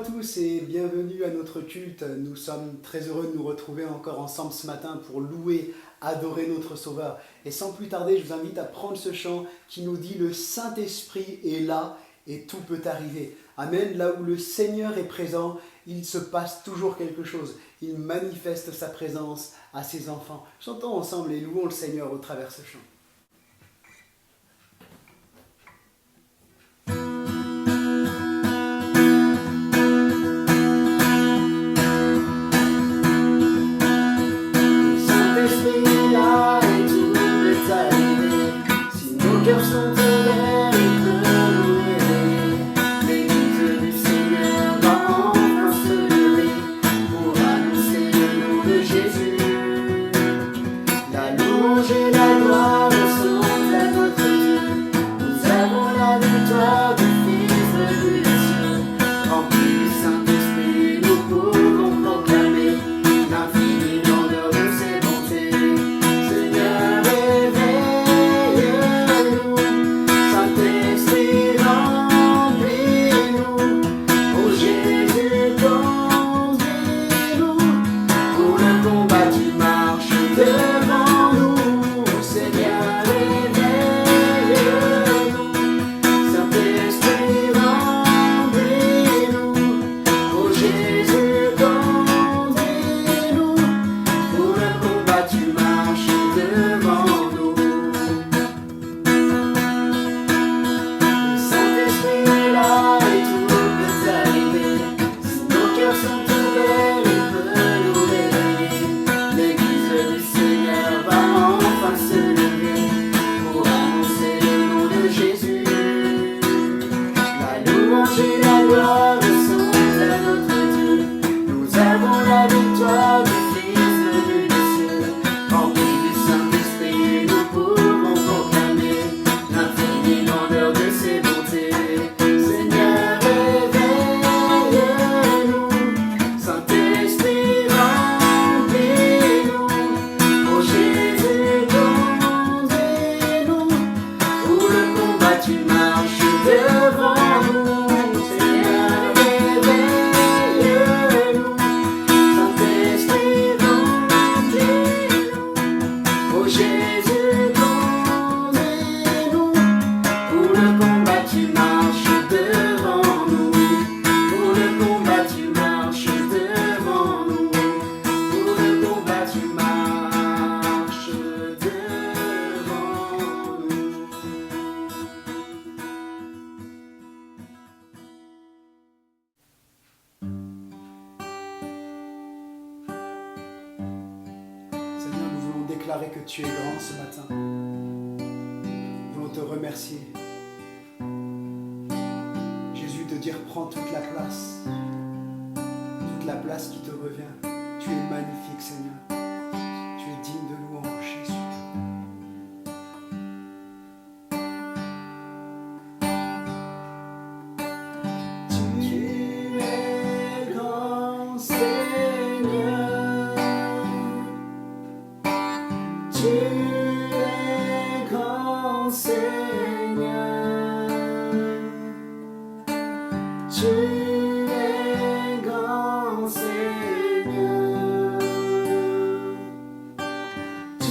tous et bienvenue à notre culte. Nous sommes très heureux de nous retrouver encore ensemble ce matin pour louer, adorer notre Sauveur. Et sans plus tarder, je vous invite à prendre ce chant qui nous dit le Saint-Esprit est là et tout peut arriver. Amen. Là où le Seigneur est présent, il se passe toujours quelque chose. Il manifeste sa présence à ses enfants. Chantons ensemble et louons le Seigneur au travers ce chant. Déclarer que tu es grand ce matin. Nous voulons te remercier. Jésus, te dire prends toute la place qui te revient. Tu es magnifique, Seigneur. Tu es digne de louange, Jésus. Tu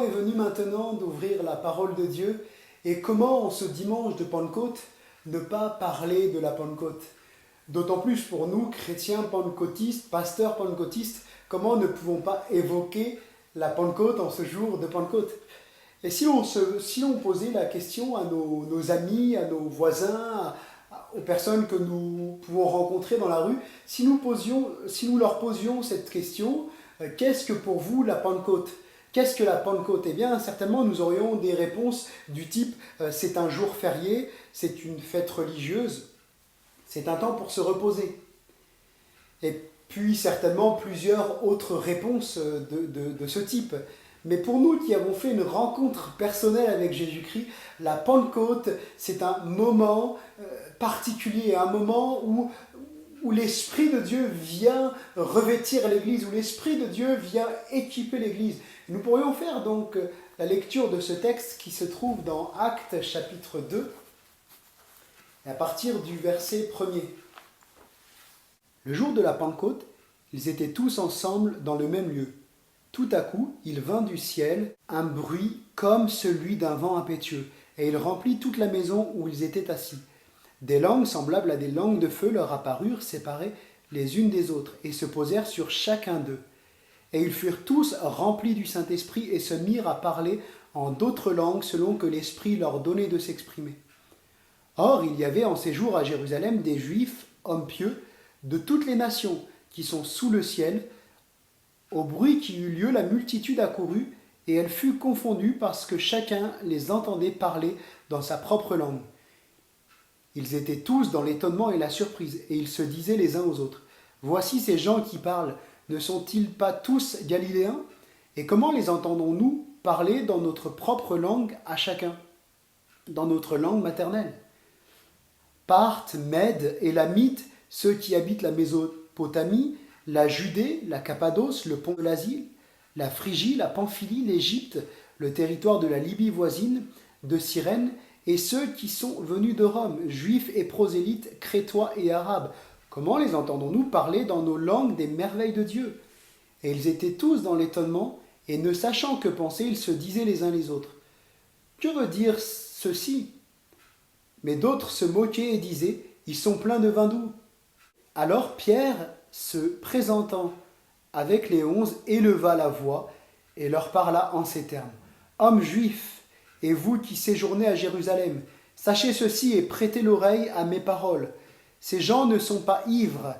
est venu maintenant d'ouvrir la parole de Dieu et comment, en ce dimanche de Pentecôte, ne pas parler de la Pentecôte. D'autant plus pour nous, chrétiens pentecôtistes, pasteurs pentecôtistes, comment ne pouvons pas évoquer la Pentecôte en ce jour de Pentecôte. Et si on posait la question à nos amis, à nos voisins, aux personnes que nous pouvons rencontrer dans la rue, si nous leur posions cette question, qu'est-ce que pour vous la Pentecôte ? Qu'est-ce que la Pentecôte ? Eh bien, certainement, nous aurions des réponses du type c'est un jour férié, c'est une fête religieuse, c'est un temps pour se reposer. Et puis, certainement, plusieurs autres réponses de ce type. Mais pour nous qui avons fait une rencontre personnelle avec Jésus-Christ, la Pentecôte, c'est un moment particulier, un moment où l'Esprit de Dieu vient revêtir l'Église, où l'Esprit de Dieu vient équiper l'Église. Nous pourrions faire donc la lecture de ce texte qui se trouve dans Actes chapitre 2, et à partir du verset 1er. Le jour de la Pentecôte, ils étaient tous ensemble dans le même lieu. Tout à coup, il vint du ciel un bruit comme celui d'un vent impétueux, et il remplit toute la maison où ils étaient assis. Des langues semblables à des langues de feu leur apparurent, séparées les unes des autres, et se posèrent sur chacun d'eux. Et ils furent tous remplis du Saint-Esprit et se mirent à parler en d'autres langues selon que l'Esprit leur donnait de s'exprimer. Or, il y avait en ces jours à Jérusalem des Juifs, hommes pieux, de toutes les nations qui sont sous le ciel. Au bruit qui eut lieu, la multitude accourut, et elle fut confondue parce que chacun les entendait parler dans sa propre langue. Ils étaient tous dans l'étonnement et la surprise, et ils se disaient les uns aux autres, « Voici ces gens qui parlent, ne sont-ils pas tous galiléens ? Et comment les entendons-nous parler dans notre propre langue à chacun, dans notre langue maternelle ? Parthes, Mèdes, Élamites, ceux qui habitent la Mésopotamie, la Judée, la Cappadoce, le pont de l'Asie, la Phrygie, la Pamphylie, l'Égypte, le territoire de la Libye voisine, de Cyrène, et ceux qui sont venus de Rome, juifs et prosélytes, crétois et arabes. Comment les entendons-nous parler dans nos langues des merveilles de Dieu ? Et ils étaient tous dans l'étonnement, et ne sachant que penser, ils se disaient les uns les autres. Que veut dire ceci ? Mais d'autres se moquaient et disaient, ils sont pleins de vin doux. Alors Pierre, se présentant avec les 11, éleva la voix et leur parla en ces termes. Hommes juifs, et vous qui séjournez à Jérusalem, sachez ceci et prêtez l'oreille à mes paroles. Ces gens ne sont pas ivres,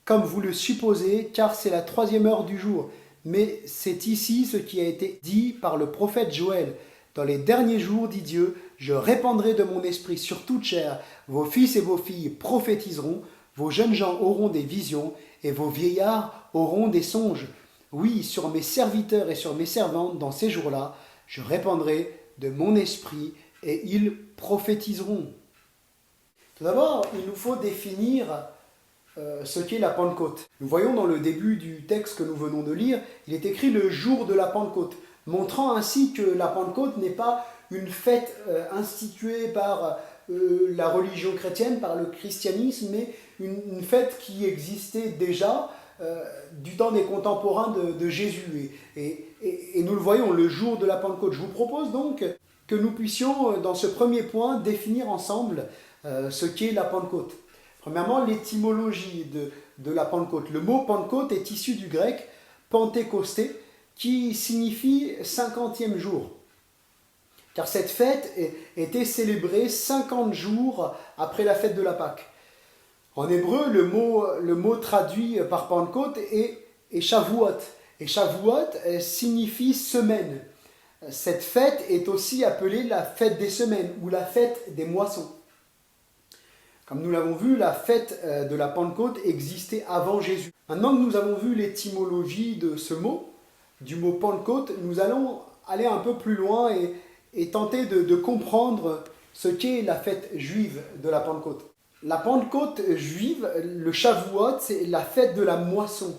comme vous le supposez, car c'est la 3e heure du jour. Mais c'est ici ce qui a été dit par le prophète Joël. Dans les derniers jours, dit Dieu, je répandrai de mon esprit sur toute chair. Vos fils et vos filles prophétiseront, vos jeunes gens auront des visions, et vos vieillards auront des songes. Oui, sur mes serviteurs et sur mes servantes, dans ces jours-là, je répandrai de mon esprit, et ils prophétiseront. Tout d'abord, il nous faut définir ce qu'est la Pentecôte. Nous voyons dans le début du texte que nous venons de lire, il est écrit le jour de la Pentecôte, montrant ainsi que la Pentecôte n'est pas une fête instituée par la religion chrétienne, par le christianisme, mais une fête qui existait déjà du temps des contemporains de Jésus. Et nous le voyons, le jour de la Pentecôte. Je vous propose donc que nous puissions, dans ce premier point, définir ensemble ce qu'est la Pentecôte. Premièrement, l'étymologie de la Pentecôte. Le mot Pentecôte est issu du grec Pentecosté, qui signifie 50e jour. Car cette fête était célébrée 50 jours après la fête de la Pâque. En hébreu, le mot traduit par Pentecôte est Shavuot. Et Shavuot signifie semaine. Cette fête est aussi appelée la fête des semaines ou la fête des moissons. Comme nous l'avons vu, la fête de la Pentecôte existait avant Jésus. Maintenant que nous avons vu l'étymologie de ce mot, du mot Pentecôte, nous allons aller un peu plus loin et tenter de comprendre ce qu'est la fête juive de la Pentecôte. La Pentecôte juive, le Shavuot, c'est la fête de la moisson,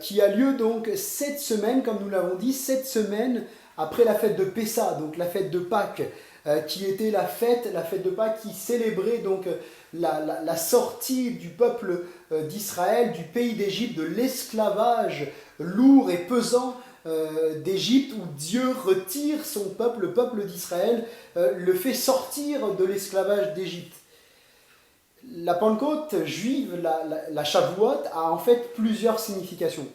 qui a lieu donc 7 semaines, comme nous l'avons dit, 7 semaines après la fête de Pessa, donc la fête de Pâques, qui était la fête de Pâques qui célébrait donc la sortie du peuple d'Israël, du pays d'Égypte, de l'esclavage lourd et pesant d'Égypte où Dieu retire son peuple, le peuple d'Israël, le fait sortir de l'esclavage d'Égypte. La Pentecôte juive, la Shavuot, a en fait plusieurs significations.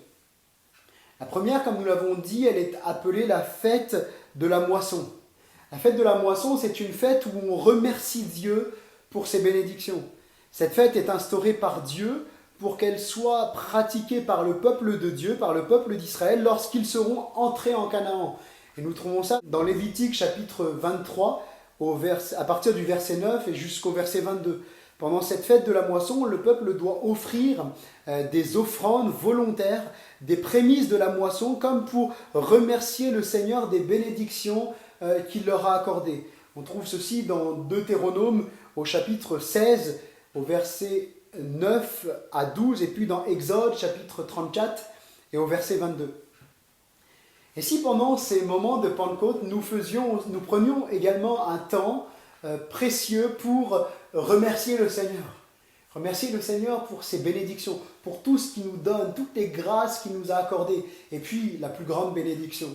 La première, comme nous l'avons dit, elle est appelée la fête de la moisson. La fête de la moisson, c'est une fête où on remercie Dieu pour ses bénédictions. Cette fête est instaurée par Dieu pour qu'elle soit pratiquée par le peuple de Dieu, par le peuple d'Israël, lorsqu'ils seront entrés en Canaan. Et nous trouvons ça dans Lévitique chapitre 23, à partir du verset 9 et jusqu'au verset 22. Pendant cette fête de la moisson, le peuple doit offrir des offrandes volontaires, des prémices de la moisson, comme pour remercier le Seigneur des bénédictions qu'il leur a accordées. On trouve ceci dans Deutéronome au chapitre 16, au verset 9 à 12, et puis dans Exode chapitre 34 et au verset 22. Et si pendant ces moments de Pentecôte, nous prenions également un temps précieux pour remercier le Seigneur. Remercier le Seigneur pour ses bénédictions, pour tout ce qu'il nous donne, toutes les grâces qu'il nous a accordées. Et puis, la plus grande bénédiction,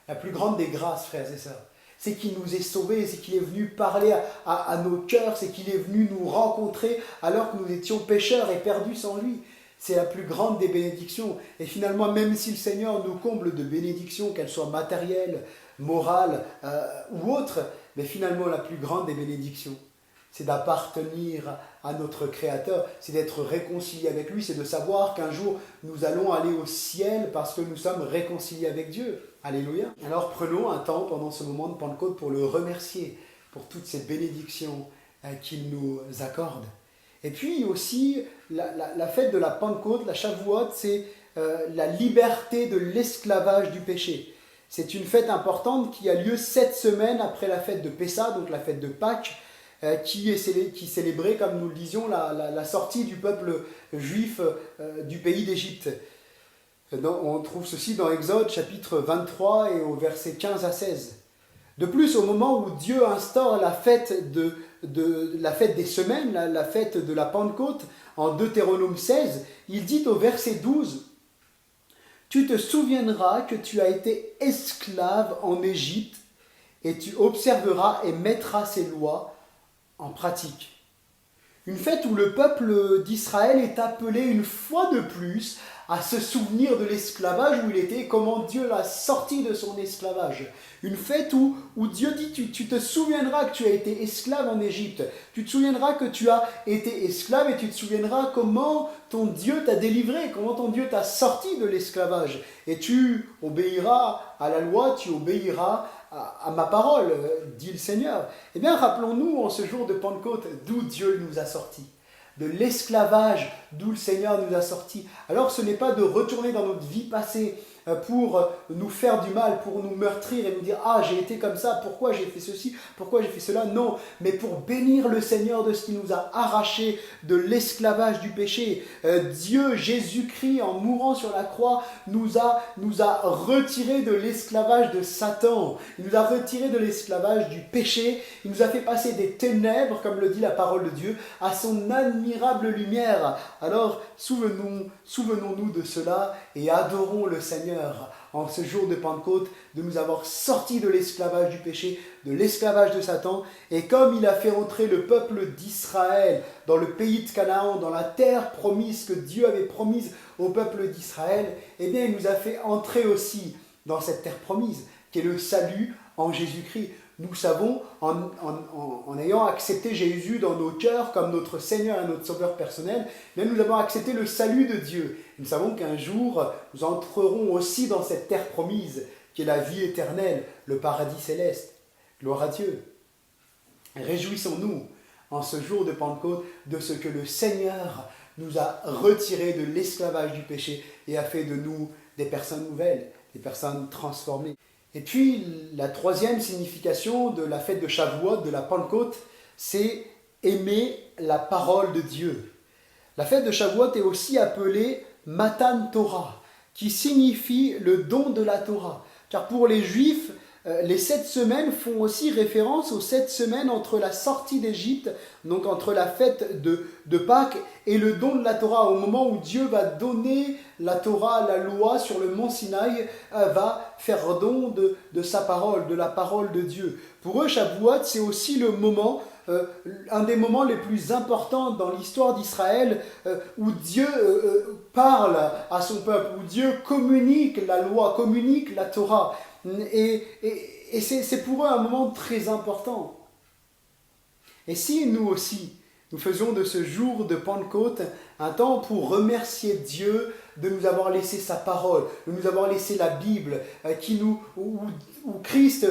la plus grande des grâces, frères et sœurs, c'est qu'il nous est sauvés, c'est qu'il est venu parler à nos cœurs, c'est qu'il est venu nous rencontrer alors que nous étions pécheurs et perdus sans lui. C'est la plus grande des bénédictions. Et finalement, même si le Seigneur nous comble de bénédictions, qu'elles soient matérielles, morales ou autres, mais finalement, la plus grande des bénédictions, c'est d'appartenir à notre Créateur, c'est d'être réconcilié avec lui, c'est de savoir qu'un jour, nous allons aller au ciel parce que nous sommes réconciliés avec Dieu. Alléluia. Alors prenons un temps pendant ce moment de Pentecôte pour le remercier pour toutes ces bénédictions qu'il nous accorde. Et puis aussi, la fête de la Pentecôte, la Shavuot, c'est la liberté de l'esclavage du péché. C'est une fête importante qui a lieu 7 semaines après la fête de Pessa, donc la fête de Pâques, qui célébrait, comme nous le disions, la sortie du peuple juif du pays d'Égypte. On trouve ceci dans Exode chapitre 23 et au verset 15 à 16. De plus, au moment où Dieu instaure la fête la fête des semaines, la fête de la Pentecôte, en Deutéronome 16, il dit au verset 12, « Tu te souviendras que tu as été esclave en Égypte, et tu observeras et mettras ces lois en pratique. » Une fête où le peuple d'Israël est appelé une fois de plus à se souvenir de l'esclavage où il était, comment Dieu l'a sorti de son esclavage. Une fête où Dieu dit, tu te souviendras que tu as été esclave en Égypte, tu te souviendras que tu as été esclave et tu te souviendras comment ton Dieu t'a délivré, comment ton Dieu t'a sorti de l'esclavage. Et tu obéiras à la loi, tu obéiras à ma parole, dit le Seigneur. Eh bien, rappelons-nous en ce jour de Pentecôte d'où Dieu nous a sortis. De l'esclavage d'où le Seigneur nous a sortis. Alors ce n'est pas de retourner dans notre vie passée pour nous faire du mal, pour nous meurtrir et nous dire « Ah, j'ai été comme ça, pourquoi j'ai fait ceci, pourquoi j'ai fait cela ?» Non, mais pour bénir le Seigneur de ce qui nous a arrachés de l'esclavage du péché. Dieu, Jésus-Christ, en mourant sur la croix, nous a retirés de l'esclavage de Satan. Il nous a retirés de l'esclavage du péché. Il nous a fait passer des ténèbres, comme le dit la parole de Dieu, à son admirable lumière. Alors, souvenons-nous de cela et adorons le Seigneur en ce jour de Pentecôte, de nous avoir sortis de l'esclavage du péché, de l'esclavage de Satan, et comme il a fait entrer le peuple d'Israël dans le pays de Canaan, dans la terre promise que Dieu avait promise au peuple d'Israël, eh bien il nous a fait entrer aussi dans cette terre promise, qui est le salut en Jésus-Christ. Nous savons, en ayant accepté Jésus dans nos cœurs comme notre Seigneur et notre Sauveur personnel, bien nous avons accepté le salut de Dieu. Nous savons qu'un jour, nous entrerons aussi dans cette terre promise, qui est la vie éternelle, le paradis céleste. Gloire à Dieu. Réjouissons-nous en ce jour de Pentecôte de ce que le Seigneur nous a retirés de l'esclavage du péché et a fait de nous des personnes nouvelles, des personnes transformées. Et puis, la troisième signification de la fête de Shavuot, de la Pentecôte, c'est aimer la parole de Dieu. La fête de Shavuot est aussi appelée Matan Torah, qui signifie le don de la Torah. Car pour les Juifs, les 7 semaines font aussi référence aux 7 semaines entre la sortie d'Égypte, donc entre la fête de Pâques et le don de la Torah. Au moment où Dieu va donner la Torah, la loi sur le mont Sinaï, va faire don de sa parole, de la parole de Dieu. Pour eux, Shavuot, c'est aussi le moment, un des moments les plus importants dans l'histoire d'Israël, où Dieu parle à son peuple, où Dieu communique la loi, communique la Torah. Et c'est pour eux un moment très important. Et si nous aussi, nous faisons de ce jour de Pentecôte un temps pour remercier Dieu de nous avoir laissé sa parole, de nous avoir laissé la Bible, où Christ,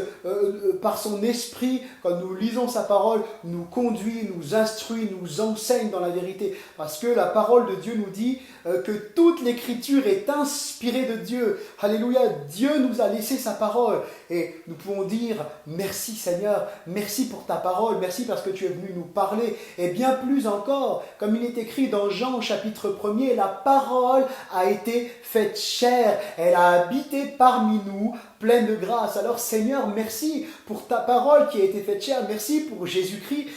par son esprit, quand nous lisons sa parole, nous conduit, nous instruit, nous enseigne dans la vérité. Parce que la parole de Dieu nous dit que toute l'écriture est inspirée de Dieu. Alléluia, Dieu nous a laissé sa parole. Et nous pouvons dire merci Seigneur, merci pour ta parole, merci parce que tu es venu nous parler. Et bien plus encore, comme il est écrit dans Jean chapitre 1er, la parole a été faite chair, elle a habité parmi nous, pleine de grâce. Alors Seigneur, merci pour ta parole qui a été faite chair, merci pour Jésus-Christ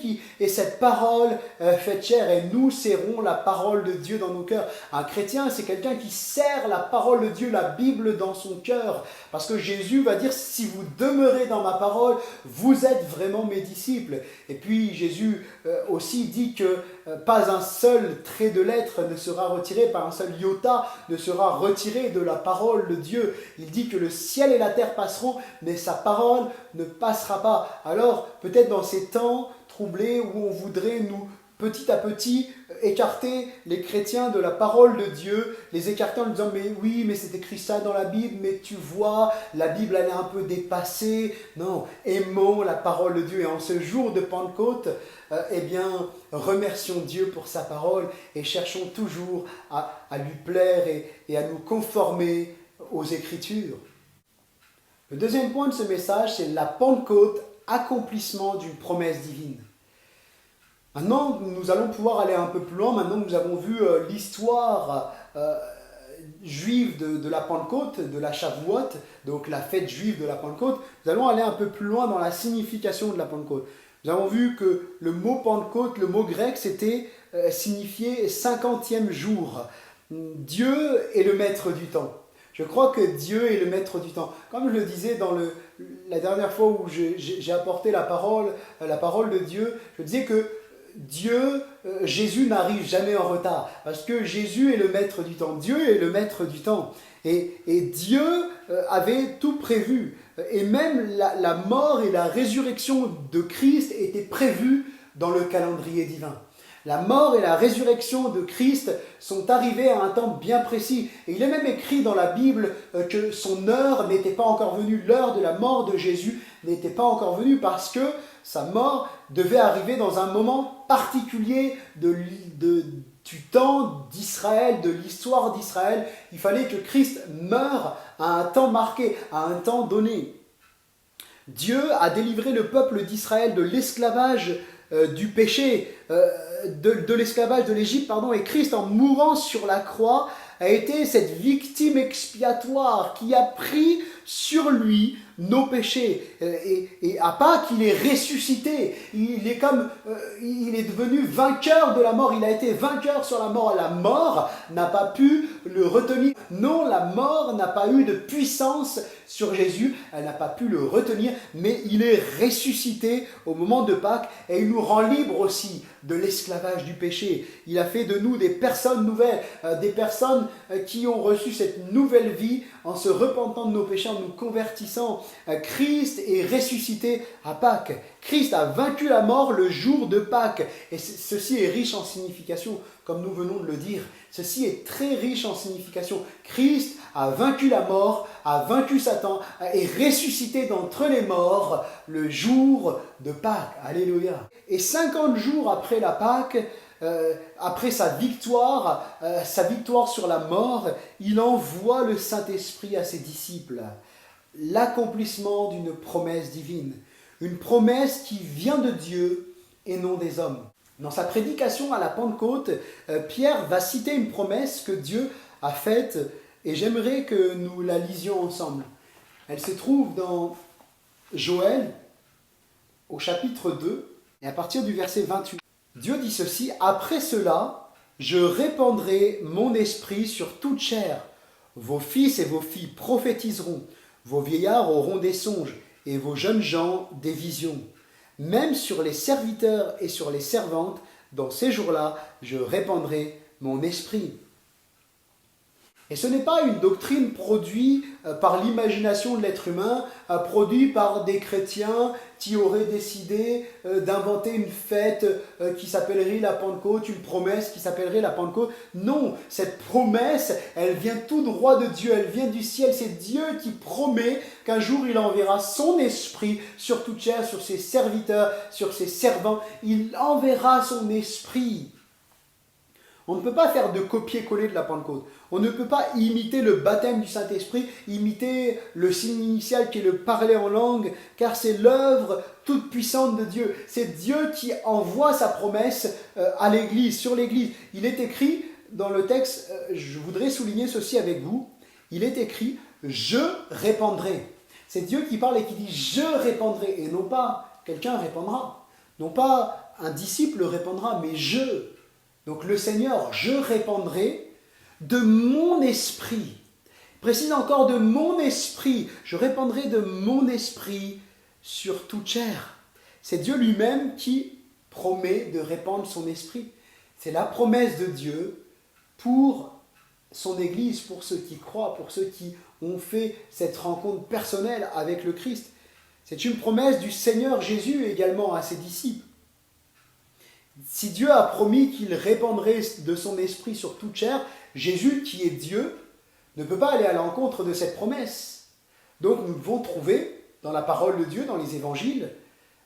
qui est cette parole faite chair, et nous serrons la parole de Dieu dans nos cœurs. Un chrétien, c'est quelqu'un qui serre la parole de Dieu, la Bible dans son cœur, parce que Jésus va dire, si vous demeurez dans ma parole, vous êtes vraiment mes disciples. Et puis Jésus aussi dit que pas un seul trait de lettre ne sera retiré, pas un seul iota ne sera retiré de la parole de Dieu. Il dit que le ciel et la terre passeront, mais sa parole ne passera pas. Alors, peut-être dans ces temps troublés où on voudrait nous, petit à petit, écarter les chrétiens de la parole de Dieu, les écarter en disant, mais oui, mais c'est écrit ça dans la Bible, mais tu vois, la Bible elle est un peu dépassée. Non, aimons la parole de Dieu. Et en ce jour de Pentecôte, eh bien, remercions Dieu pour sa parole et cherchons toujours à lui plaire et à nous conformer aux Écritures. Le deuxième point de ce message, c'est la Pentecôte, accomplissement d'une promesse divine. Maintenant, nous allons pouvoir aller un peu plus loin. Maintenant que nous avons vu l'histoire juive de la Pentecôte, de la Shavuot, donc la fête juive de la Pentecôte, nous allons aller un peu plus loin dans la signification de la Pentecôte. Nous avons vu que le mot Pentecôte, le mot grec, c'était signifié 50e jour. Dieu est le maître du temps. Je crois que Dieu est le maître du temps. Comme je le disais dans la dernière fois où j'ai apporté la parole de Dieu, je disais que Dieu, Jésus n'arrive jamais en retard, parce que Jésus est le maître du temps. Dieu est le maître du temps. Et Dieu avait tout prévu. Et même la mort et la résurrection de Christ étaient prévues dans le calendrier divin. La mort et la résurrection de Christ sont arrivées à un temps bien précis. Et il est même écrit dans la Bible que son heure n'était pas encore venue. L'heure de la mort de Jésus n'était pas encore venue parce que sa mort devait arriver dans un moment particulier du temps d'Israël, de l'histoire d'Israël. Il fallait que Christ meure à un temps marqué, à un temps donné. Dieu a délivré le peuple d'Israël de l'esclavage du péché, de l'esclavage de l'Égypte, et Christ, en mourant sur la croix, a été cette victime expiatoire qui a pris sur lui nos péchés. Et à Pâques, il est ressuscité. Il est devenu vainqueur de la mort. Il a été vainqueur sur la mort. La mort n'a pas pu le retenir. Non, la mort n'a pas eu de puissance sur Jésus. Elle n'a pas pu le retenir. Mais il est ressuscité au moment de Pâques. Et il nous rend libres aussi de l'esclavage du péché. Il a fait de nous des personnes nouvelles. Des personnes qui ont reçu cette nouvelle vie en se repentant de nos péchés, en nous convertissant. Christ est ressuscité à Pâques. Christ a vaincu la mort le jour de Pâques. Et ceci est riche en signification, comme nous venons de le dire. Ceci est très riche en signification. Christ a vaincu la mort, a vaincu Satan, est ressuscité d'entre les morts le jour de Pâques. Alléluia. Et 50 jours après la Pâques, après sa victoire sur la mort, il envoie le Saint-Esprit à ses disciples. L'accomplissement d'une promesse divine. Une promesse qui vient de Dieu et non des hommes. Dans sa prédication à la Pentecôte, Pierre va citer une promesse que Dieu a faite et j'aimerais que nous la lisions ensemble. Elle se trouve dans Joël, au chapitre 2, et à partir du verset 28. Dieu dit ceci: « Après cela, je répandrai mon esprit sur toute chair. Vos fils et vos filles prophétiseront, vos vieillards auront des songes, et vos jeunes gens des visions. Même sur les serviteurs et sur les servantes, dans ces jours-là, je répandrai mon esprit. » Et ce n'est pas une doctrine produite par l'imagination de l'être humain, produite par des chrétiens qui auraient décidé d'inventer une fête qui s'appellerait la Pentecôte, une promesse qui s'appellerait la Pentecôte. Non, cette promesse, elle vient tout droit de Dieu, elle vient du ciel. C'est Dieu qui promet qu'un jour il enverra son esprit sur toute chair, sur ses serviteurs, sur ses servants. Il enverra son esprit. On ne peut pas faire de copier-coller de la Pentecôte. On ne peut pas imiter le baptême du Saint-Esprit, imiter le signe initial qui est le parler en langue, car c'est l'œuvre toute puissante de Dieu. C'est Dieu qui envoie sa promesse à l'Église, sur l'Église. Il est écrit dans le texte, je voudrais souligner ceci avec vous, il est écrit « Je répandrai ». C'est Dieu qui parle et qui dit « Je répandrai » et non pas quelqu'un répandra, non pas un disciple répandra, mais « je ». Donc le Seigneur, je répandrai de mon esprit. Il précise encore de mon esprit. Je répandrai de mon esprit sur toute chair. C'est Dieu lui-même qui promet de répandre son esprit. C'est la promesse de Dieu pour son Église, pour ceux qui croient, pour ceux qui ont fait cette rencontre personnelle avec le Christ. C'est une promesse du Seigneur Jésus également à ses disciples. Si Dieu a promis qu'il répandrait de son esprit sur toute chair, Jésus, qui est Dieu, ne peut pas aller à l'encontre de cette promesse. Donc nous devons trouver dans la parole de Dieu, dans les évangiles,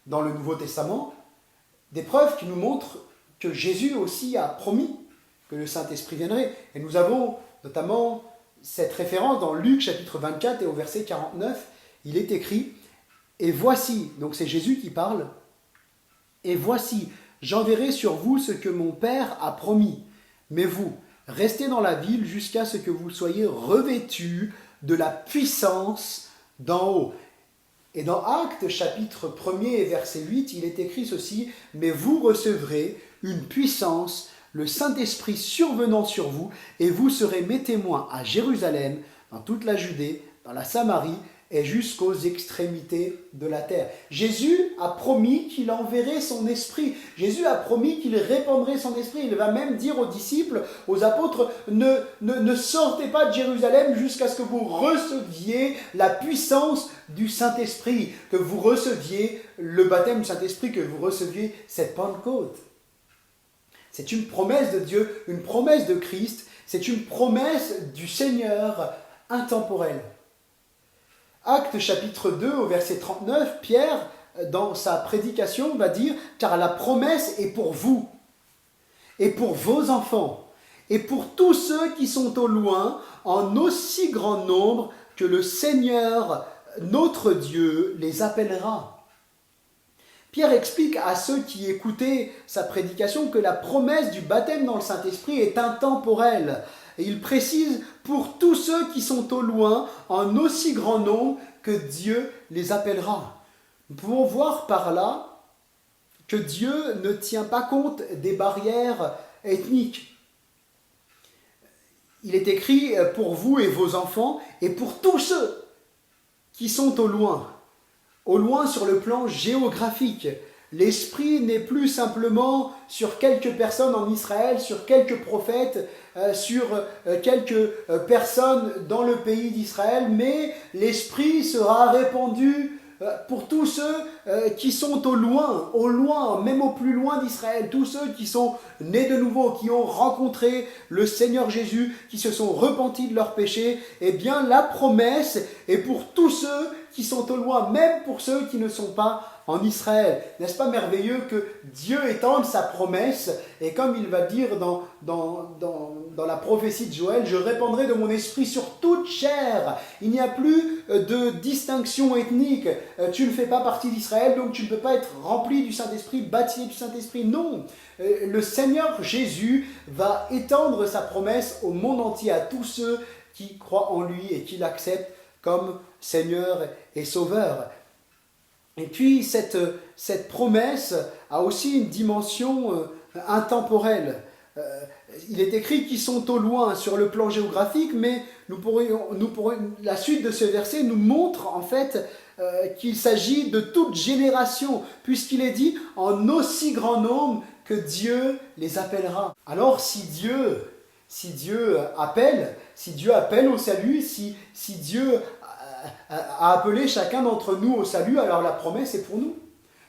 dans le Nouveau Testament, des preuves qui nous montrent que Jésus aussi a promis que le Saint-Esprit viendrait. Et nous avons notamment cette référence dans Luc chapitre 24 et au verset 49, il est écrit « Et voici », donc c'est Jésus qui parle, « Et voici, j'enverrai sur vous ce que mon Père a promis. Mais vous, restez dans la ville jusqu'à ce que vous soyez revêtus de la puissance d'en haut. » Et dans Actes, chapitre 1er, verset 8, il est écrit ceci, « Mais vous recevrez une puissance, le Saint-Esprit survenant sur vous, et vous serez mes témoins à Jérusalem, dans toute la Judée, dans la Samarie, et jusqu'aux extrémités de la terre. » Jésus a promis qu'il enverrait son esprit. Jésus a promis qu'il répandrait son esprit. Il va même dire aux disciples, aux apôtres, ne sortez pas de Jérusalem jusqu'à ce que vous receviez la puissance du Saint-Esprit, que vous receviez le baptême du Saint-Esprit, que vous receviez cette Pentecôte. C'est une promesse de Dieu, une promesse de Christ, c'est une promesse du Seigneur intemporelle. Actes chapitre 2 au verset 39, Pierre, dans sa prédication, va dire « Car la promesse est pour vous, et pour vos enfants, et pour tous ceux qui sont au loin, en aussi grand nombre que le Seigneur, notre Dieu, les appellera. » Pierre explique à ceux qui écoutaient sa prédication que la promesse du baptême dans le Saint-Esprit est intemporelle. Et il précise pour tous ceux qui sont au loin, en aussi grand nombre que Dieu les appellera. Nous pouvons voir par là que Dieu ne tient pas compte des barrières ethniques. Il est écrit pour vous et vos enfants et pour tous ceux qui sont au loin sur le plan géographique. L'Esprit n'est plus simplement sur quelques personnes en Israël, sur quelques prophètes, sur quelques personnes dans le pays d'Israël, mais l'Esprit sera répandu pour tous ceux qui sont au loin, même au plus loin d'Israël, tous ceux qui sont nés de nouveau, qui ont rencontré le Seigneur Jésus, qui se sont repentis de leurs péchés. Eh bien, la promesse est pour tous ceux qui sont au loin, même pour ceux qui ne sont pas en Israël. N'est-ce pas merveilleux que Dieu étende sa promesse, et comme il va dire dans la prophétie de Joël, « Je répandrai de mon esprit sur toute chair ». Il n'y a plus de distinction ethnique. Tu ne fais pas partie d'Israël, donc tu ne peux pas être rempli du Saint-Esprit, baptisé du Saint-Esprit. Non, le Seigneur Jésus va étendre sa promesse au monde entier, à tous ceux qui croient en lui et qui l'acceptent comme Seigneur et Sauveur. Et puis cette promesse a aussi une dimension intemporelle. Il est écrit qu'ils sont au loin sur le plan géographique, mais la suite de ce verset nous montre en fait qu'il s'agit de toute génération, puisqu'il est dit en aussi grand nombre que Dieu les appellera. Alors si Dieu appelle au salut, si Dieu a appelé chacun d'entre nous au salut, alors la promesse est pour nous.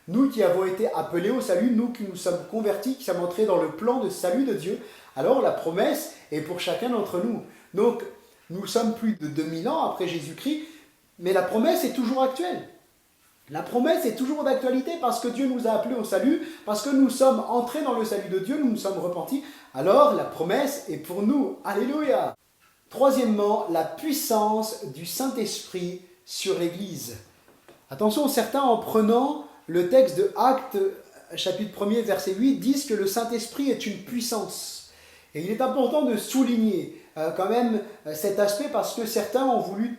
Nous qui avons été appelés au salut, nous qui nous sommes convertis, qui sommes entrés dans le plan de salut de Dieu, alors la promesse est pour chacun d'entre nous. Donc, nous sommes plus de 2000 ans après Jésus-Christ, mais la promesse est toujours actuelle. La promesse est toujours d'actualité parce que Dieu nous a appelés au salut, parce que nous sommes entrés dans le salut de Dieu, nous nous sommes repentis. Alors, la promesse est pour nous. Alléluia! Troisièmement, la puissance du Saint-Esprit sur l'Église. Attention, certains en prenant le texte de Actes, chapitre 1er, verset 8, disent que le Saint-Esprit est une puissance. Et il est important de souligner quand même cet aspect parce que certains ont voulu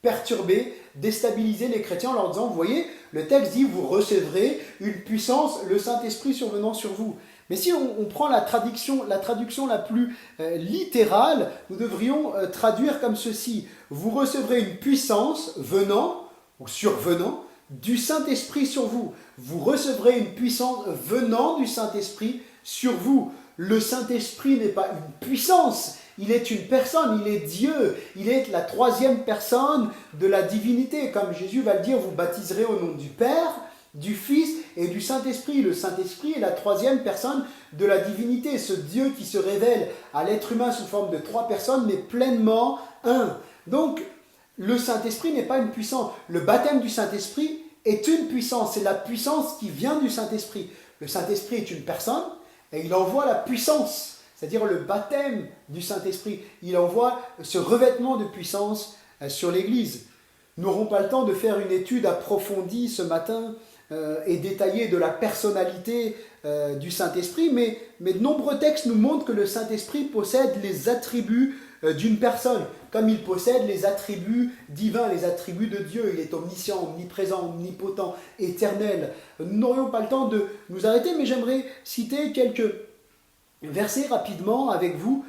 perturber, déstabiliser les chrétiens en leur disant, vous voyez, le texte dit, vous recevrez une puissance, le Saint-Esprit survenant sur vous. Mais si on prend la traduction la plus littérale, nous devrions traduire comme ceci. Vous recevrez une puissance venant, ou survenant, du Saint-Esprit sur vous. Vous recevrez une puissance venant du Saint-Esprit sur vous. Le Saint-Esprit n'est pas une puissance, il est une personne, il est Dieu. Il est la troisième personne de la divinité. Comme Jésus va le dire, vous baptiserez au nom du Père, du Fils et du Saint-Esprit. Le Saint-Esprit est la troisième personne de la divinité. Ce Dieu qui se révèle à l'être humain sous forme de trois personnes, mais pleinement un. Donc, le Saint-Esprit n'est pas une puissance. Le baptême du Saint-Esprit est une puissance. C'est la puissance qui vient du Saint-Esprit. Le Saint-Esprit est une personne et il envoie la puissance, c'est-à-dire le baptême du Saint-Esprit. Il envoie ce revêtement de puissance sur l'Église. Nous n'aurons pas le temps de faire une étude approfondie ce matin et détaillée de la personnalité du Saint-Esprit, mais de nombreux textes nous montrent que le Saint-Esprit possède les attributs d'une personne, comme il possède les attributs divins, les attributs de Dieu. Il est omniscient, omniprésent, omnipotent, éternel. Nous n'aurions pas le temps de nous arrêter, mais j'aimerais citer quelques versets rapidement avec vous,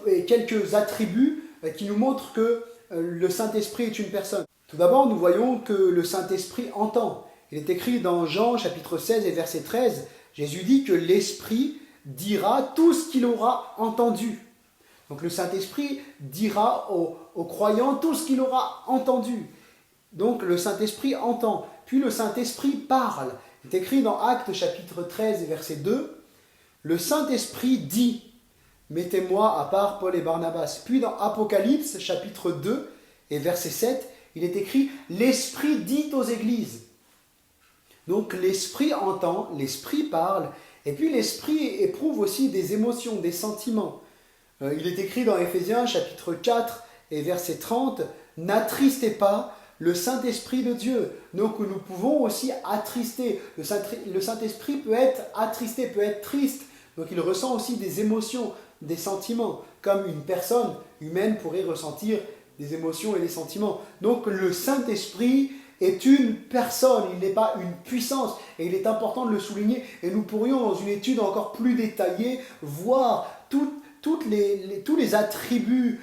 et quelques attributs qui nous montrent que le Saint-Esprit est une personne. Tout d'abord, nous voyons que le Saint-Esprit entend. Il est écrit dans Jean chapitre 16 et verset 13, Jésus dit que l'Esprit dira tout ce qu'il aura entendu. Donc le Saint-Esprit dira aux croyants tout ce qu'il aura entendu. Donc le Saint-Esprit entend. Puis le Saint-Esprit parle. Il est écrit dans Actes chapitre 13 et verset 2, le Saint-Esprit dit, mettez-moi à part Paul et Barnabas. Puis dans Apocalypse chapitre 2 et verset 7, il est écrit, l'Esprit dit aux églises. Donc l'Esprit entend, l'Esprit parle, et puis l'Esprit éprouve aussi des émotions, des sentiments. Il est écrit dans Éphésiens chapitre 4 et verset 30, n'attristez pas le Saint-Esprit de Dieu. Donc nous pouvons aussi attrister. Le Saint-Esprit peut être attristé, peut être triste. Donc il ressent aussi des émotions, des sentiments, comme une personne humaine pourrait ressentir des émotions et des sentiments. Donc le Saint-Esprit est une personne, il n'est pas une puissance. Et il est important de le souligner. Et nous pourrions, dans une étude encore plus détaillée, voir tous les attributs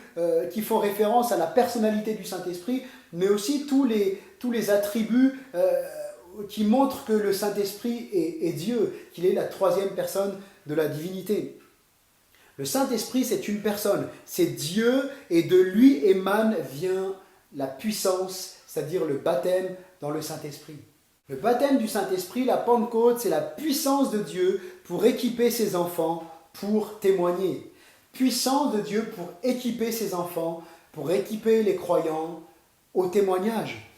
qui font référence à la personnalité du Saint-Esprit, mais aussi tous les attributs qui montrent que le Saint-Esprit est Dieu, qu'il est la troisième personne de la divinité. Le Saint-Esprit, c'est une personne, c'est Dieu, et de lui vient la puissance, c'est-à-dire le baptême dans le Saint-Esprit. Le baptême du Saint-Esprit, la Pentecôte, c'est la puissance de Dieu pour équiper ses enfants, pour témoigner. Puissance de Dieu pour équiper ses enfants, pour équiper les croyants au témoignage.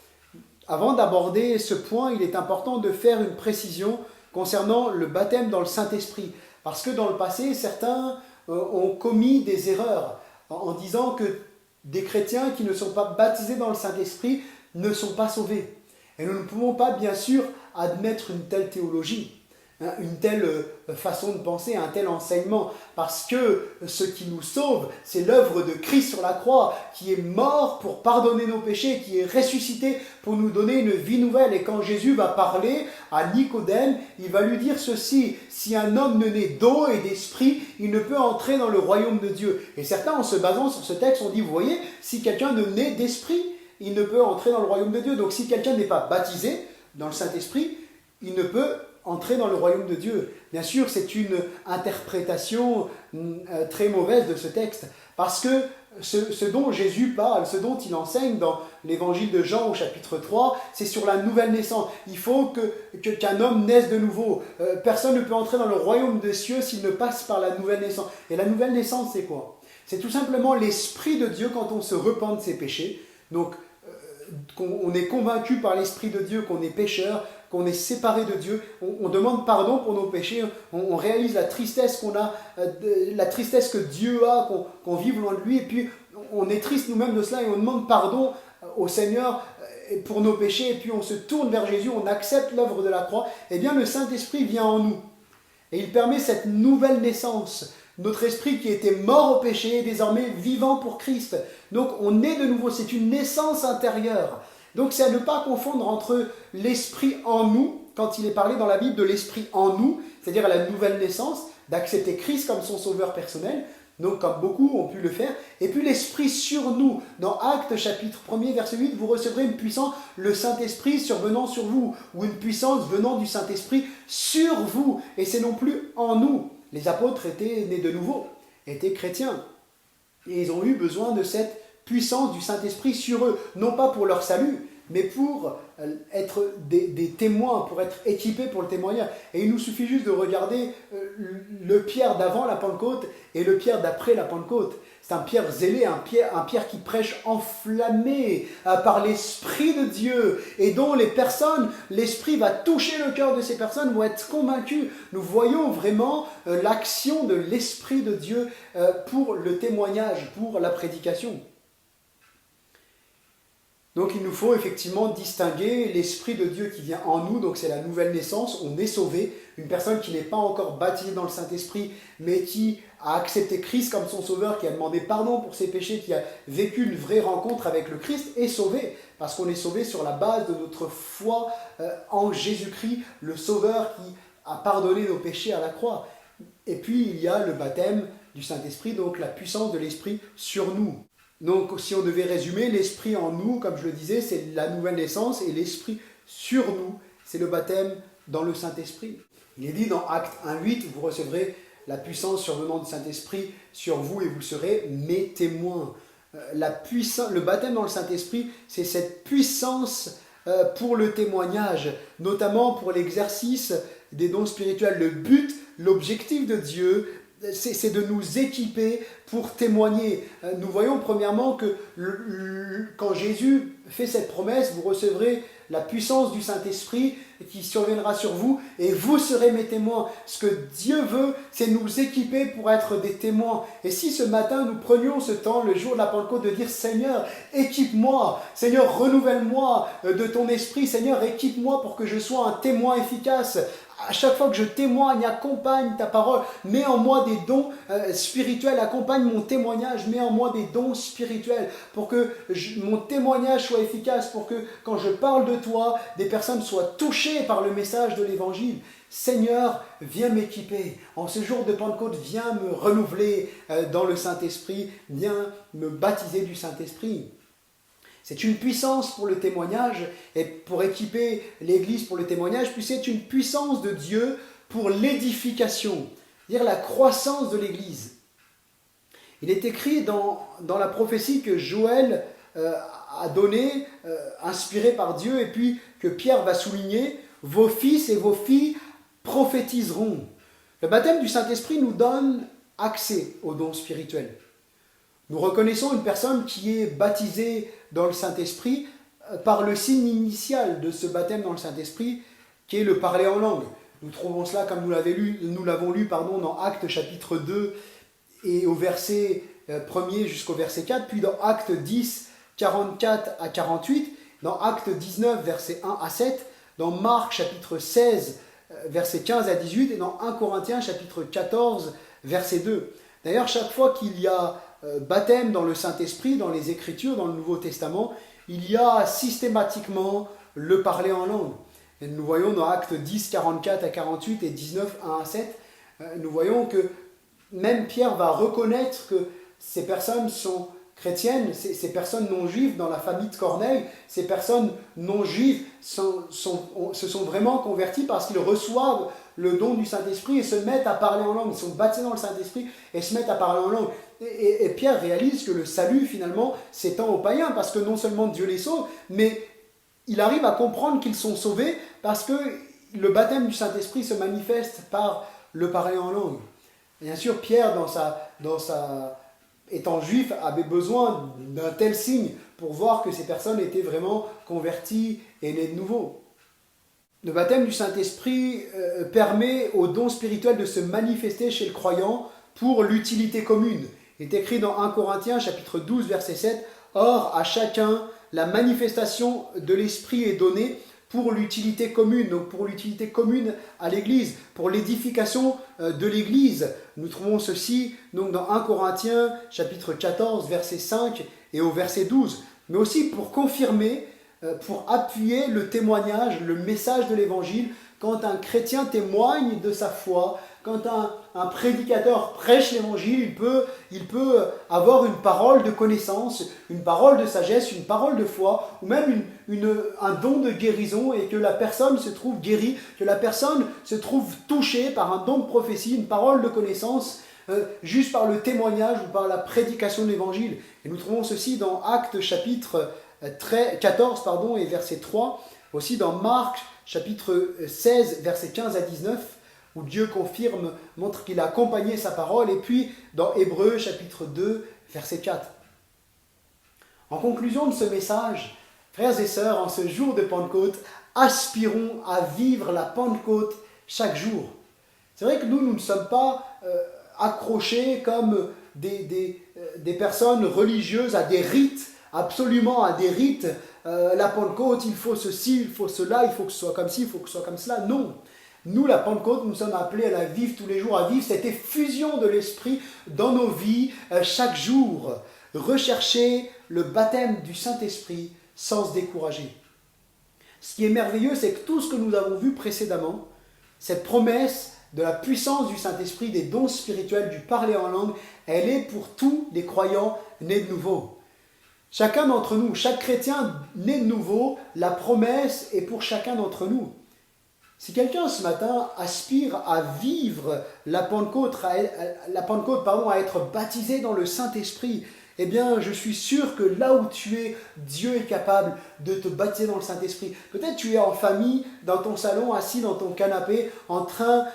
Avant d'aborder ce point, il est important de faire une précision concernant le baptême dans le Saint-Esprit. Parce que dans le passé, certains ont commis des erreurs en disant que des chrétiens qui ne sont pas baptisés dans le Saint-Esprit ne sont pas sauvés. Et nous ne pouvons pas, bien sûr, admettre une telle théologie. une telle façon de penser, un tel enseignement, parce que ce qui nous sauve, c'est l'œuvre de Christ sur la croix, qui est mort pour pardonner nos péchés, qui est ressuscité pour nous donner une vie nouvelle. Et quand Jésus va parler à Nicodème, il va lui dire ceci: si un homme ne naît d'eau et d'esprit, il ne peut entrer dans le royaume de Dieu. Et certains, en se basant sur ce texte, ont dit, vous voyez, si quelqu'un ne naît d'esprit, il ne peut entrer dans le royaume de Dieu. Donc si quelqu'un n'est pas baptisé dans le Saint-Esprit, il ne peut entrer dans le royaume de Dieu. Bien sûr, c'est une interprétation très mauvaise de ce texte, parce que ce dont Jésus parle, ce dont il enseigne dans l'évangile de Jean au chapitre 3, c'est sur la nouvelle naissance. Il faut qu'un homme naisse de nouveau. Personne ne peut entrer dans le royaume des cieux s'il ne passe par la nouvelle naissance. Et la nouvelle naissance, c'est quoi? C'est tout simplement l'Esprit de Dieu quand on se repent de ses péchés. Donc, on est convaincu par l'Esprit de Dieu qu'on est pécheur, qu'on est séparé de Dieu, on demande pardon pour nos péchés, on réalise la tristesse qu'on a, la tristesse que Dieu a, qu'on vive loin de lui, et puis on est triste nous-mêmes de cela et on demande pardon au Seigneur pour nos péchés, et puis on se tourne vers Jésus, on accepte l'œuvre de la croix. Eh bien le Saint-Esprit vient en nous et il permet cette nouvelle naissance. Notre esprit qui était mort au péché est désormais vivant pour Christ. Donc on est de nouveau, c'est une naissance intérieure. Donc c'est à ne pas confondre entre l'esprit en nous, quand il est parlé dans la Bible de l'esprit en nous, c'est-à-dire à la nouvelle naissance, d'accepter Christ comme son sauveur personnel, donc comme beaucoup ont pu le faire, et puis l'esprit sur nous. Dans Actes chapitre 1er verset 8, vous recevrez une puissance, le Saint-Esprit survenant sur vous, ou une puissance venant du Saint-Esprit sur vous, et c'est non plus en nous. Les apôtres étaient nés de nouveau, étaient chrétiens, et ils ont eu besoin de cette puissance du Saint-Esprit sur eux, non pas pour leur salut, mais pour être des témoins, pour être équipés pour le témoignage. Et il nous suffit juste de regarder le Pierre d'avant la Pentecôte et le Pierre d'après la Pentecôte. C'est un Pierre zélé, un Pierre qui prêche enflammé par l'Esprit de Dieu et dont les personnes, l'Esprit va toucher le cœur de ces personnes, vont être convaincues. Nous voyons vraiment l'action de l'Esprit de Dieu pour le témoignage, pour la prédication. Donc il nous faut effectivement distinguer l'Esprit de Dieu qui vient en nous, donc c'est la nouvelle naissance, on est sauvé. Une personne qui n'est pas encore baptisée dans le Saint-Esprit, mais qui a accepté Christ comme son sauveur, qui a demandé pardon pour ses péchés, qui a vécu une vraie rencontre avec le Christ, est sauvé. Parce qu'on est sauvé sur la base de notre foi en Jésus-Christ, le sauveur qui a pardonné nos péchés à la croix. Et puis il y a le baptême du Saint-Esprit, donc la puissance de l'Esprit sur nous. Donc, si on devait résumer, l'Esprit en nous, comme je le disais, c'est la nouvelle naissance, et l'Esprit sur nous, c'est le baptême dans le Saint-Esprit. Il est dit dans Actes 1,8, vous recevrez la puissance survenant du Saint-Esprit sur vous, et vous serez mes témoins. Le baptême dans le Saint-Esprit, c'est cette puissance pour le témoignage, notamment pour l'exercice des dons spirituels. Le but, l'objectif de Dieu, c'est de nous équiper pour témoigner. Nous voyons premièrement que quand Jésus fait cette promesse, vous recevrez la puissance du Saint-Esprit qui surviendra sur vous et vous serez mes témoins. Ce que Dieu veut, c'est nous équiper pour être des témoins. Et si ce matin nous prenions ce temps, le jour de la Pentecôte, de dire Seigneur, équipe-moi, Seigneur, renouvelle-moi de ton esprit, Seigneur, équipe-moi pour que je sois un témoin efficace. À chaque fois que je témoigne, accompagne ta parole, mets en moi des dons spirituels, accompagne mon témoignage, mets en moi des dons spirituels pour que mon témoignage soit efficace, pour que quand je parle de toi, des personnes soient touchées par le message de l'Évangile. Seigneur, viens m'équiper. En ce jour de Pentecôte, viens me renouveler dans le Saint-Esprit, viens me baptiser du Saint-Esprit. C'est une puissance pour le témoignage et pour équiper l'Église pour le témoignage, puis c'est une puissance de Dieu pour l'édification, c'est-à-dire la croissance de l'Église. Il est écrit dans la prophétie que Joël a donnée, inspirée par Dieu, et puis que Pierre va souligner, « Vos fils et vos filles prophétiseront ». Le baptême du Saint-Esprit nous donne accès aux dons spirituels. Nous reconnaissons une personne qui est baptisée dans le Saint-Esprit par le signe initial de ce baptême dans le Saint-Esprit, qui est le parler en langue. Nous trouvons cela, comme nous l'avons lu dans Actes chapitre 2, et au verset 1er jusqu'au verset 4, puis dans Actes 10, 44 à 48, dans Actes 19, versets 1 à 7, dans Marc chapitre 16, versets 15 à 18, et dans 1 Corinthiens, chapitre 14, verset 2. D'ailleurs, chaque fois qu'il y a baptême dans le Saint-Esprit, dans les Écritures, dans le Nouveau Testament, il y a systématiquement le parler en langue. Et nous voyons dans Actes 10, 44 à 48 et 19, 1 à 7, nous voyons que même Pierre va reconnaître que ces personnes sont chrétiennes, ces personnes non juives dans la famille de Corneille, ces personnes non juives se sont vraiment converties parce qu'ils reçoivent le don du Saint-Esprit et se mettent à parler en langue. Ils sont baptisés dans le Saint-Esprit et se mettent à parler en langue. Et Pierre réalise que le salut finalement s'étend aux païens parce que non seulement Dieu les sauve, mais il arrive à comprendre qu'ils sont sauvés parce que le baptême du Saint-Esprit se manifeste par le parler en langue. Bien sûr, Pierre, étant juif, avait besoin d'un tel signe pour voir que ces personnes étaient vraiment converties et nées de nouveau. Le baptême du Saint-Esprit permet au don spirituel de se manifester chez le croyant pour l'utilité commune. Il est écrit dans 1 Corinthiens, chapitre 12, verset 7, « Or, à chacun, la manifestation de l'Esprit est donnée pour l'utilité commune, donc pour l'utilité commune à l'Église, pour l'édification de l'Église. » Nous trouvons ceci donc dans 1 Corinthiens, chapitre 14, verset 5 et au verset 12, mais aussi pour confirmer, pour appuyer le témoignage, le message de l'Évangile, quand un chrétien témoigne de sa foi, quand un prédicateur prêche l'Évangile, il peut avoir une parole de connaissance, une parole de sagesse, une parole de foi, ou même un don de guérison, et que la personne se trouve guérie, que la personne se trouve touchée par un don de prophétie, une parole de connaissance, juste par le témoignage ou par la prédication de l'Évangile. Et nous trouvons ceci dans Actes chapitre 14 et verset 3, aussi dans Marc chapitre 16, verset 15 à 19, où Dieu montre qu'il a accompagné sa parole, et puis dans Hébreux chapitre 2, verset 4. En conclusion de ce message, frères et sœurs, en ce jour de Pentecôte, aspirons à vivre la Pentecôte chaque jour. C'est vrai que nous ne sommes pas accrochés comme des personnes religieuses à des rites, absolument à des rites. La Pentecôte, il faut ceci, il faut cela, il faut que ce soit comme ci, il faut que ce soit comme cela. Non. Nous, la Pentecôte, nous sommes appelés à la vivre tous les jours, à vivre cette effusion de l'Esprit dans nos vies chaque jour. Rechercher le baptême du Saint-Esprit sans se décourager. Ce qui est merveilleux, c'est que tout ce que nous avons vu précédemment, cette promesse de la puissance du Saint-Esprit, des dons spirituels, du parler en langue, elle est pour tous les croyants nés de nouveau. Chacun d'entre nous, chaque chrétien né de nouveau, la promesse est pour chacun d'entre nous. Si quelqu'un ce matin aspire à vivre la Pentecôte, à être baptisé dans le Saint-Esprit, eh bien, je suis sûr que là où tu es, Dieu est capable de te baptiser dans le Saint-Esprit. Peut-être tu es en famille, dans ton salon, assis dans ton canapé, en train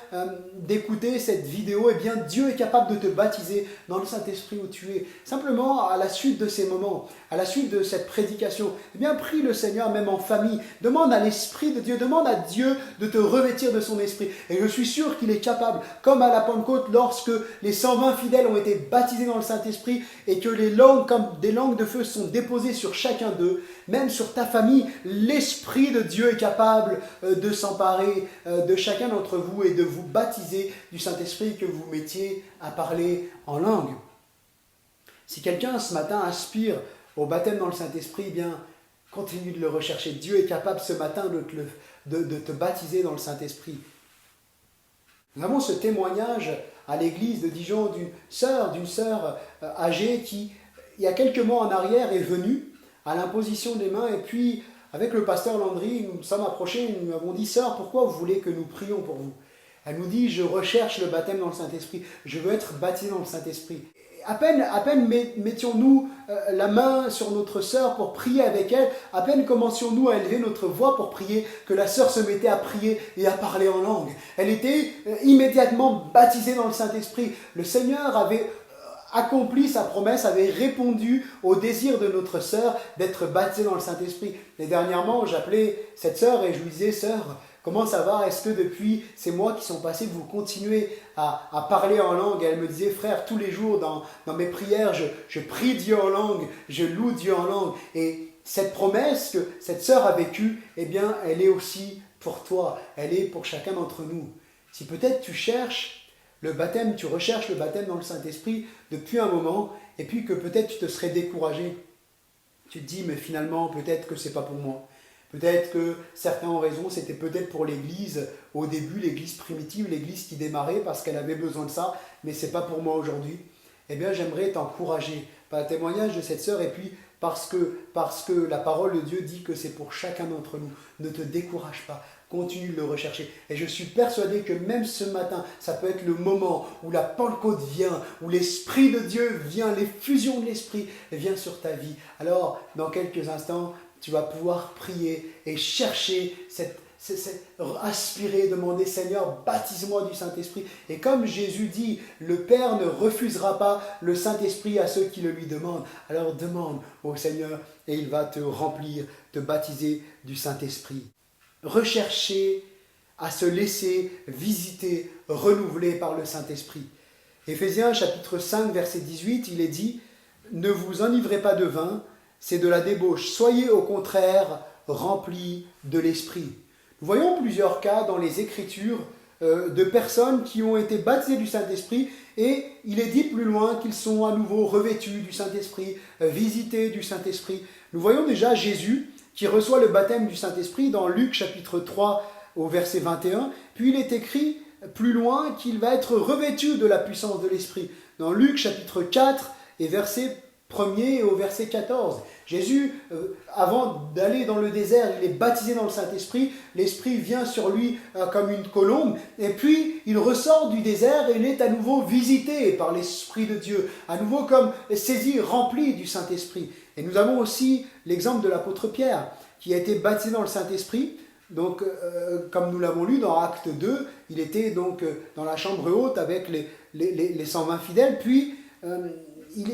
d'écouter cette vidéo. Eh bien, Dieu est capable de te baptiser dans le Saint-Esprit où tu es. Simplement, à la suite de ces moments, à la suite de cette prédication, eh bien, prie le Seigneur, même en famille. Demande à l'Esprit de Dieu, demande à Dieu de te revêtir de son Esprit. Et je suis sûr qu'il est capable, comme à la Pentecôte, lorsque les 120 fidèles ont été baptisés dans le Saint-Esprit et que les langues, comme des langues de feu, sont déposées sur chacun d'eux, même sur ta famille, l'Esprit de Dieu est capable de s'emparer de chacun d'entre vous et de vous baptiser du Saint-Esprit, que vous mettiez à parler en langue. Si quelqu'un ce matin aspire au baptême dans le Saint-Esprit, eh bien, continue de le rechercher. Dieu est capable ce matin de te baptiser dans le Saint-Esprit. Nous avons ce témoignage à l'église de Dijon d'une sœur âgée qui, il y a quelques mois en arrière, est venue à l'imposition des mains, et puis avec le pasteur Landry, nous nous sommes approchés et nous avons dit: sœur, pourquoi vous voulez que nous prions pour vous? Elle nous dit: je recherche le baptême dans le Saint-Esprit, je veux être baptisé dans le Saint-Esprit. À peine mettions-nous la main sur notre sœur pour prier avec elle, à peine commencions-nous à élever notre voix pour prier, que la sœur se mettait à prier et à parler en langue. Elle était immédiatement baptisée dans le Saint-Esprit. Le Seigneur avait accompli sa promesse, avait répondu au désir de notre sœur d'être baptisée dans le Saint-Esprit. Et dernièrement, j'appelais cette sœur et je lui disais: sœur, comment ça va? Est-ce que depuis ces mois qui sont passés, vous continuez à parler en langue? Et elle me disait: frère, tous les jours dans mes prières, je prie Dieu en langue, je loue Dieu en langue. Et cette promesse que cette sœur a vécue, eh bien, elle est aussi pour toi, elle est pour chacun d'entre nous. Si peut-être tu recherches le baptême dans le Saint-Esprit depuis un moment, et puis que peut-être tu te serais découragé, tu te dis, mais finalement, peut-être que c'est pas pour moi. Peut-être que certains ont raison, c'était peut-être pour l'Église, au début, l'Église primitive, l'Église qui démarrait parce qu'elle avait besoin de ça, mais c'est pas pour moi aujourd'hui. Eh bien, j'aimerais t'encourager par le témoignage de cette sœur, et puis parce que la parole de Dieu dit que c'est pour chacun d'entre nous. Ne te décourage pas, continue de le rechercher. Et je suis persuadé que même ce matin, ça peut être le moment où la Pentecôte vient, où l'Esprit de Dieu vient, l'effusion de l'Esprit vient sur ta vie. Alors, dans quelques instants, tu vas pouvoir prier et chercher aspirer, demander, Seigneur, baptise-moi du Saint-Esprit. Et comme Jésus dit, le Père ne refusera pas le Saint-Esprit à ceux qui le lui demandent. Alors demande au Seigneur et il va te remplir, te baptiser du Saint-Esprit. Rechercher à se laisser visiter, renouveler par le Saint-Esprit. Éphésiens chapitre 5, verset 18, il est dit, « Ne vous enivrez pas de vin, c'est de la débauche. Soyez au contraire remplis de l'Esprit. » Nous voyons plusieurs cas dans les Écritures de personnes qui ont été baptisées du Saint-Esprit et il est dit plus loin qu'ils sont à nouveau revêtus du Saint-Esprit, visités du Saint-Esprit. Nous voyons déjà Jésus qui reçoit le baptême du Saint-Esprit dans Luc chapitre 3 au verset 21. Puis il est écrit plus loin qu'il va être revêtu de la puissance de l'Esprit. Dans Luc chapitre 4 et verset 1er au verset 14. Jésus, avant d'aller dans le désert, il est baptisé dans le Saint-Esprit. L'Esprit vient sur lui comme une colombe. Et puis, il ressort du désert et il est à nouveau visité par l'Esprit de Dieu. À nouveau comme saisi, rempli du Saint-Esprit. Et nous avons aussi l'exemple de l'apôtre Pierre, qui a été baptisé dans le Saint-Esprit. Donc, comme nous l'avons lu dans Acte 2, il était donc dans la chambre haute avec les 120 fidèles. Puis,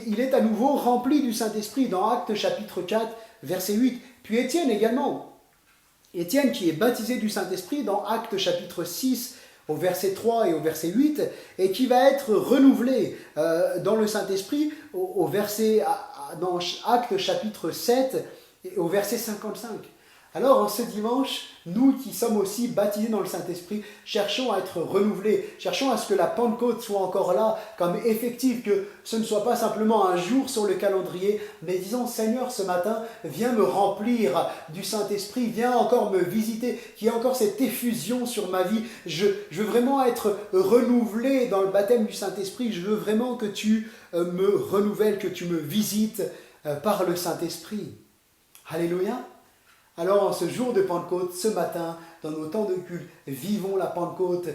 il est à nouveau rempli du Saint-Esprit dans Actes chapitre 4, verset 8. Puis Étienne également. Étienne qui est baptisé du Saint-Esprit dans Actes chapitre 6, au verset 3 et au verset 8, et qui va être renouvelé dans le Saint-Esprit dans Actes chapitre 7, et au verset 55. Alors, en ce dimanche, nous qui sommes aussi baptisés dans le Saint-Esprit, cherchons à être renouvelés, cherchons à ce que la Pentecôte soit encore là, comme effective, que ce ne soit pas simplement un jour sur le calendrier, mais disons, Seigneur, ce matin, viens me remplir du Saint-Esprit, viens encore me visiter, qu'il y ait encore cette effusion sur ma vie. Je veux vraiment être renouvelé dans le baptême du Saint-Esprit, je veux vraiment que tu me renouvelles, que tu me visites par le Saint-Esprit. Alléluia. Alors, en ce jour de Pentecôte, ce matin, dans nos temps de culte, vivons la Pentecôte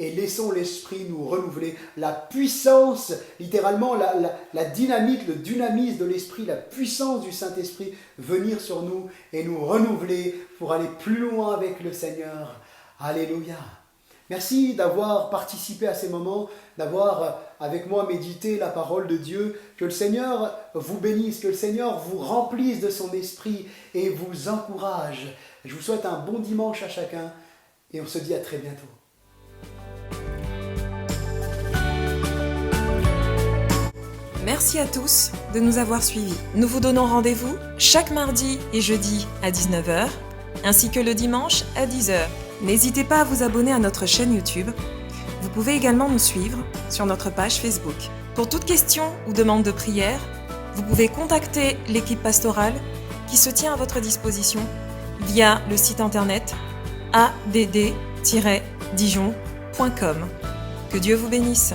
et laissons l'Esprit nous renouveler. La puissance, littéralement la dynamite, le dynamisme de l'Esprit, la puissance du Saint-Esprit venir sur nous et nous renouveler pour aller plus loin avec le Seigneur. Alléluia. Merci d'avoir participé à ces moments, d'avoir avec moi médité la parole de Dieu. Que le Seigneur vous bénisse, que le Seigneur vous remplisse de son esprit et vous encourage. Je vous souhaite un bon dimanche à chacun et on se dit à très bientôt. Merci à tous de nous avoir suivis. Nous vous donnons rendez-vous chaque mardi et jeudi à 19h, ainsi que le dimanche à 10h. N'hésitez pas à vous abonner à notre chaîne YouTube. Vous pouvez également nous suivre sur notre page Facebook. Pour toute question ou demande de prière, vous pouvez contacter l'équipe pastorale qui se tient à votre disposition via le site internet add-dijon.com. Que Dieu vous bénisse.